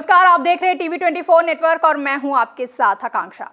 नमस्कार, आप देख रहे हैं टीवी 24 नेटवर्क और मैं हूं आपके साथ आकांक्षा।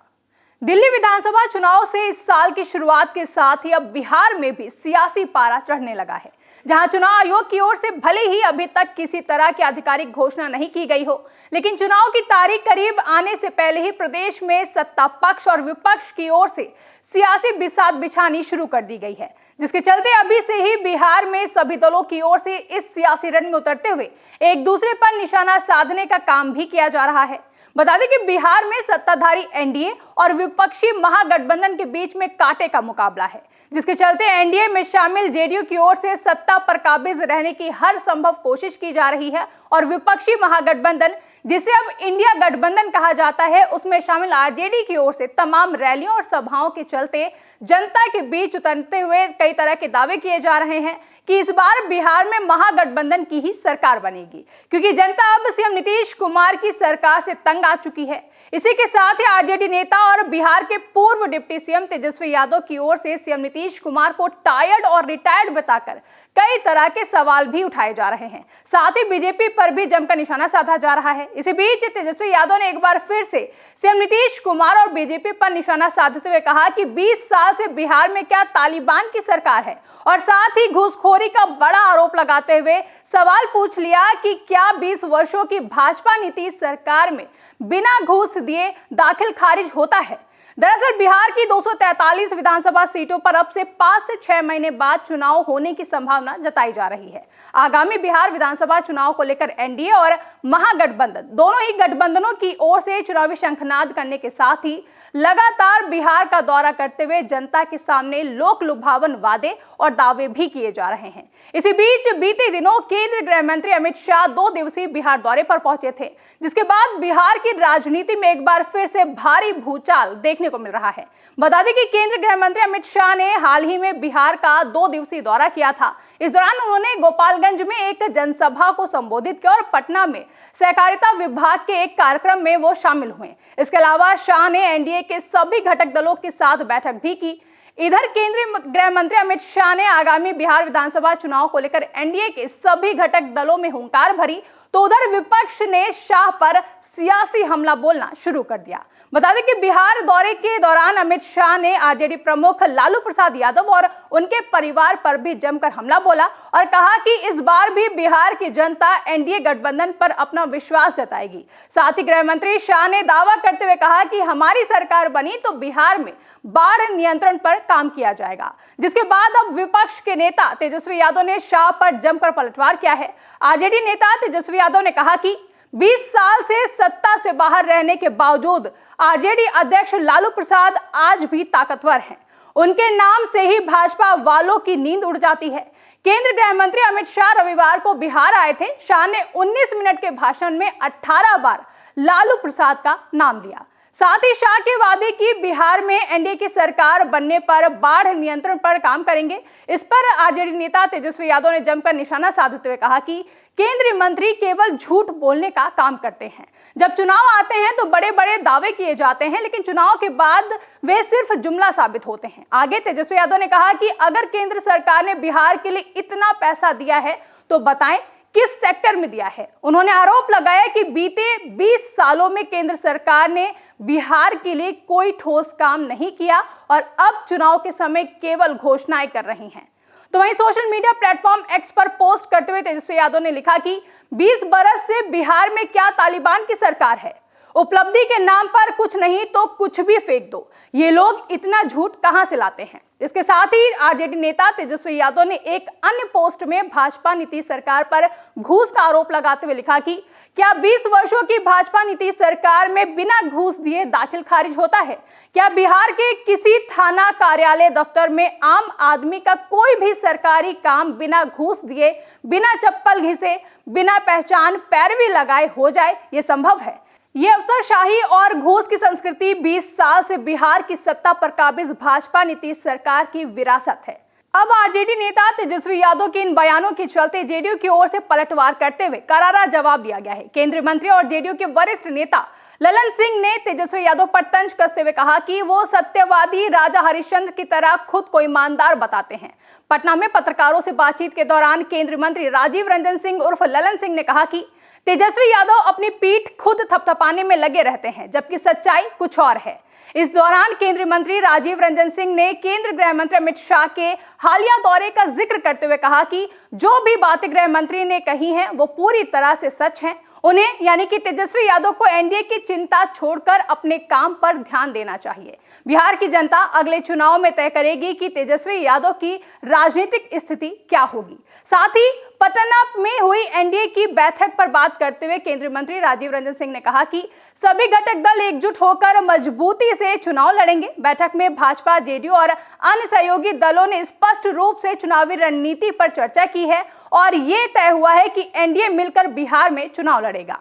दिल्ली विधानसभा चुनाव से इस साल की शुरुआत के साथ ही अब बिहार में भी सियासी पारा चढ़ने लगा है, जहां चुनाव आयोग की ओर से भले ही अभी तक किसी तरह की आधिकारिक घोषणा नहीं की गई हो, लेकिन चुनाव की तारीख करीब आने से पहले ही प्रदेश में सत्ता पक्ष और विपक्ष की ओर से सियासी बिसात बिछानी शुरू कर दी गई है, जिसके चलते अभी से ही बिहार में सभी दलों की ओर से इस सियासी रण में उतरते हुए एक दूसरे पर निशाना साधने का काम भी किया जा रहा है। बता दें कि बिहार में सत्ताधारी एनडीए और विपक्षी महागठबंधन के बीच में कांटे का मुकाबला है, जिसके चलते एनडीए में शामिल जेडीयू की ओर से सत्ता पर काबिज रहने की हर संभव कोशिश की जा रही है और विपक्षी महागठबंधन, जिसे अब इंडिया गठबंधन कहा जाता है, उसमें शामिल आरजेडी की ओर से तमाम रैलियों और सभाओं के चलते जनता के बीच उतरते हुए कई तरह के दावे किए जा रहे हैं कि इस बार बिहार में महागठबंधन की ही सरकार बनेगी, क्योंकि जनता अब सीएम नीतीश कुमार की सरकार से तंग आ चुकी है। इसी के साथ ही आरजेडी नेता और बिहार के पूर्व डिप्टी सीएम तेजस्वी यादव की ओर से सीएम नीतीश कुमार को टायर्ड और रिटायर्ड बताकर कई तरह के सवाल भी उठाए जा रहे हैं। साथ ही बीजेपी पर भी जमकर निशाना साधा जा रहा है। इसी बीच तेजस्वी यादव ने एक बार फिर से सीएम नीतीश कुमार और बीजेपी पर निशाना साधते हुए कहा कि 20 साल से बिहार में क्या तालिबान की सरकार है, और साथ ही घूसखोरी का बड़ा आरोप लगाते हुए सवाल पूछ लिया कि क्या 20 वर्षों की भाजपा नीतीश सरकार में बिना घूस दिए दाखिल खारिज होता है। दरअसल बिहार की 243 विधानसभा सीटों पर अब से 5 से 6 महीने बाद चुनाव होने की संभावना जताई जा रही है। आगामी बिहार विधानसभा चुनाव को लेकर एनडीए और महागठबंधन दोनों ही गठबंधनों की ओर से चुनावी शंखनाद करने के साथ ही लगातार बिहार का दौरा करते हुए जनता के सामने लोक लुभावन वादे और दावे भी किए जा रहे हैं। इसी बीच बीते दिनों केंद्रीय गृह मंत्री अमित शाह 2 दिवसीय बिहार दौरे पर पहुंचे थे, जिसके बाद बिहार की राजनीति में एक बार फिर से भारी भूचाल देखने को मिल रहा है। बता दें कि केंद्रीय गृह मंत्री अमित शाह ने हाल ही में बिहार का 2 दिवसीय दौरा किया था। इस दौरान उन्होंने गोपालगंज में एक जनसभा को संबोधित किया और पटना में सहकारिता विभाग के एक कार्यक्रम में वो शामिल हुए। इसके अलावा शाह ने एनडीए के सभी घटक दलों के साथ बैठक भी की। इधर केंद्रीय गृह मंत्री अमित शाह ने आगामी बिहार विधानसभा चुनाव को लेकर एनडीए के सभी घटक दलों में हुंकार भरी, तो उधर विपक्ष ने शाह पर सियासी हमला बोलना शुरू कर दिया। बता दें कि बिहार दौरे के दौरान अमित शाह ने आरजेडी प्रमुख लालू प्रसाद यादव और उनके परिवार पर भी जमकर हमला बोला और कहा कि इस बार भी बिहार की जनता एनडीए गठबंधन पर अपना विश्वास जताएगी। साथ ही गृह मंत्री शाह ने दावा करते हुए कहा कि हमारी सरकार बनी तो बिहार में बाढ़ नियंत्रण पर काम किया जाएगा, जिसके बाद अब विपक्ष के नेता तेजस्वी यादव ने शाह पर जमकर पलटवार किया है। आरजेडी नेता तेजस्वी यादव ने कहा कि 20 साल से सत्ता से बाहर रहने के बावजूद आरजेडी अध्यक्ष लालू प्रसाद आज भी ताकतवर हैं। उनके नाम से ही भाजपा वालों की नींद उड़ जाती है। केंद्रीय गृह मंत्री अमित शाह रविवार को बिहार आए थे। शाह ने 19 मिनट के भाषण में 18 बार लालू प्रसाद का नाम लिया। साथ ही शाह के वादे की बिहार में एनडीए की सरकार बनने पर बाढ़ नियंत्रण पर काम करेंगे, इस पर आरजेडी नेता तेजस्वी यादव ने जमकर निशाना साधते हुए कहा कि केंद्रीय मंत्री केवल झूठ बोलने का काम करते हैं। जब चुनाव आते हैं तो बड़े बड़े दावे किए जाते हैं, लेकिन चुनाव के बाद वे सिर्फ जुमला साबित होते हैं। आगे तेजस्वी यादव ने कहा कि अगर केंद्र सरकार ने बिहार के लिए इतना पैसा दिया है तो बताएं किस सेक्टर में दिया है। उन्होंने आरोप लगाया कि बीते 20 सालों में केंद्र सरकार ने बिहार के लिए कोई ठोस काम नहीं किया और अब चुनाव के समय केवल घोषणाएं कर रही हैं। तो वहीं सोशल मीडिया प्लेटफॉर्म एक्स पर पोस्ट करते हुए तेजस्वी यादव ने लिखा कि 20 बरस से बिहार में क्या तालिबान की सरकार है, उपलब्धि के नाम पर कुछ नहीं तो कुछ भी फेंक दो, ये लोग इतना झूठ कहां से लाते हैं। इसके साथ ही आरजेडी नेता तेजस्वी यादव ने एक अन्य पोस्ट में भाजपा नीतीश सरकार पर घूस का आरोप लगाते हुए लिखा कि क्या 20 वर्षों की भाजपा नीतीश सरकार में बिना घूस दिए दाखिल खारिज होता है? क्या बिहार के किसी थाना, कार्यालय, दफ्तर में आम आदमी का कोई भी सरकारी काम बिना घूस दिए, बिना चप्पल घिसे, बिना पहचान पैरवी लगाए हो जाए? ये संभव है। ये अफसरशाही और घूस की संस्कृति 20 साल से बिहार की सत्ता पर काबिज भाजपा नीतीश सरकार की विरासत है। अब आरजेडी नेता तेजस्वी यादव के इन बयानों के चलते जेडीयू की ओर से पलटवार करते हुए करारा जवाब दिया गया है। केंद्रीय मंत्री और जेडीयू के वरिष्ठ नेता ललन सिंह ने तेजस्वी यादव पर तंज कसते हुए कहा कि वो सत्यवादी राजा हरिश्चंद्र की तरह खुद को ईमानदार बताते हैं। पटना में पत्रकारों से बातचीत के दौरान केंद्रीय मंत्री राजीव रंजन सिंह उर्फ ललन सिंह ने कहा कि तेजस्वी यादव अपनी पीठ खुद थपथपाने में लगे रहते हैं, जबकि सच्चाई कुछ और है। इस दौरान केंद्रीय मंत्री राजीव रंजन सिंह ने केंद्रीय गृह मंत्री अमित शाह के हालिया दौरे का जिक्र करते हुए कहा कि जो भी बातें गृह मंत्री ने कही हैं वो पूरी तरह से सच हैं। उन्हें यानी कि तेजस्वी यादव को एनडीए की चिंता छोड़कर अपने काम पर ध्यान देना चाहिए। बिहार की जनता अगले चुनाव में तय करेगी कि तेजस्वी यादव की राजनीतिक स्थिति क्या होगी। साथ ही पटना में हुई एनडीए की बैठक पर बात करते हुए केंद्रीय मंत्री राजीव रंजन सिंह ने कहा कि सभी घटक दल एकजुट होकर मजबूती से चुनाव लड़ेंगे। बैठक में भाजपा, जेडीयू और अन्य सहयोगी दलों ने स्पष्ट रूप से चुनावी रणनीति पर चर्चा की है और ये तय हुआ है कि एनडीए मिलकर बिहार में चुनाव लड़ेगा।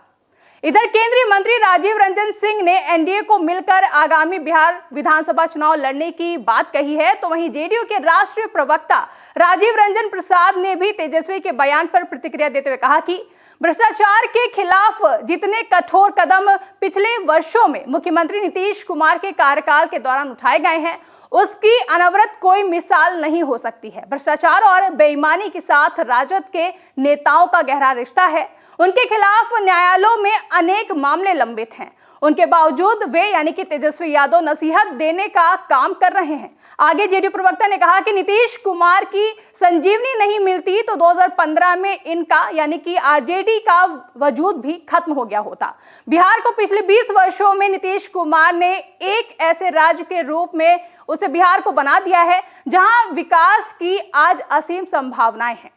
इधर केंद्रीय मंत्री राजीव रंजन सिंह ने एनडीए को मिलकर आगामी बिहार विधानसभा चुनाव लड़ने की बात कही है, तो वहीं जेडीयू के राष्ट्रीय प्रवक्ता राजीव रंजन प्रसाद ने भी तेजस्वी के बयान पर प्रतिक्रिया देते हुए कहा कि भ्रष्टाचार के खिलाफ जितने कठोर कदम पिछले वर्षों में मुख्यमंत्री नीतीश कुमार के कार्यकाल के दौरान उठाए गए हैं, उसकी अनवरत कोई मिसाल नहीं हो सकती है। भ्रष्टाचार और बेईमानी के साथ राजद के नेताओं का गहरा रिश्ता है। उनके खिलाफ न्यायालयों में अनेक मामले लंबित हैं। उनके बावजूद वे यानी कि तेजस्वी यादव नसीहत देने का काम कर रहे हैं। आगे जेडीयू प्रवक्ता ने कहा कि नीतीश कुमार की संजीवनी नहीं मिलती तो 2015 में इनका यानी कि आरजेडी का वजूद भी खत्म हो गया होता। बिहार को पिछले 20 वर्षों में नीतीश कुमार ने एक ऐसे राज्य के रूप में उसे बिहार को बना दिया है जहां विकास की आज असीम संभावनाएं हैं।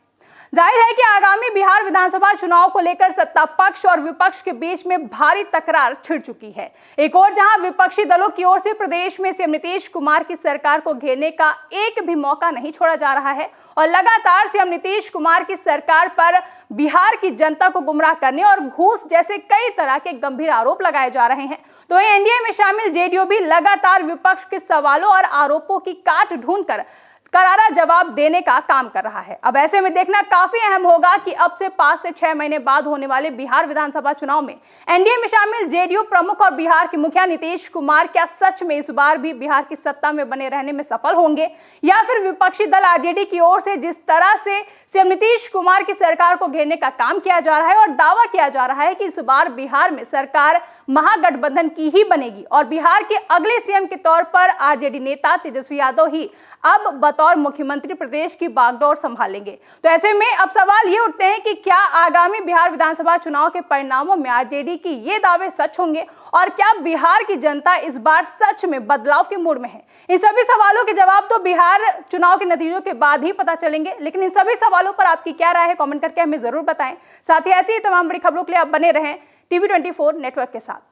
जाहिर है कि आगामी बिहार विधानसभा चुनाव को लेकर सत्ता पक्ष और विपक्ष के बीच में भारी तकरार छिड़ चुकी है। एक और जहां विपक्षी दलों की ओर से प्रदेश में सीएम नीतीश कुमार की सरकार को घेरने का एक भी मौका नहीं छोड़ा जा रहा है और लगातार सीएम नीतीश कुमार की सरकार पर बिहार की जनता को गुमराह करने और घूस जैसे कई तरह के गंभीर आरोप लगाए जा रहे हैं। तो एनडीए में शामिल जेडीयू भी लगातार विपक्ष के सवालों और आरोपों की काट ढूंढकर करारा जवाब देने का काम कर रहा है। अब ऐसे में देखना काफी अहम होगा कि अब से 5 से 6 महीने बाद होने वाले बिहार विधानसभा चुनाव में एनडीए में शामिल जेडीयू प्रमुख और बिहार के मुखिया नीतीश कुमार क्या सच में इस बार भी बिहार की सत्ता में बने रहने में सफल होंगे, या फिर विपक्षी दल आरजेडी की ओर से जिस तरह से सीएम नीतीश कुमार की सरकार को घेरने का काम किया जा रहा है और दावा किया जा रहा है कि इस बार बिहार में सरकार महागठबंधन की ही बनेगी और बिहार के अगले सीएम के तौर पर आरजेडी नेता तेजस्वी यादव ही अब बतौर मुख्यमंत्री प्रदेश की बागडोर संभालेंगे। तो ऐसे में अब सवाल ये उठते हैं कि क्या आगामी बिहार विधानसभा चुनाव के परिणामों में आरजेडी की ये दावे सच होंगे और क्या बिहार की जनता इस बार सच में बदलाव के मूड में है? इन सभी सवालों के जवाब तो बिहार चुनाव के नतीजों के बाद ही पता चलेंगे, लेकिन इन सभी सवालों पर आपकी क्या राय है कमेंट करके हमें जरूर बताएं। साथ ही ऐसी तमाम बड़ी खबरों के लिए आप बने रहें टीवी 24 नेटवर्क के साथ।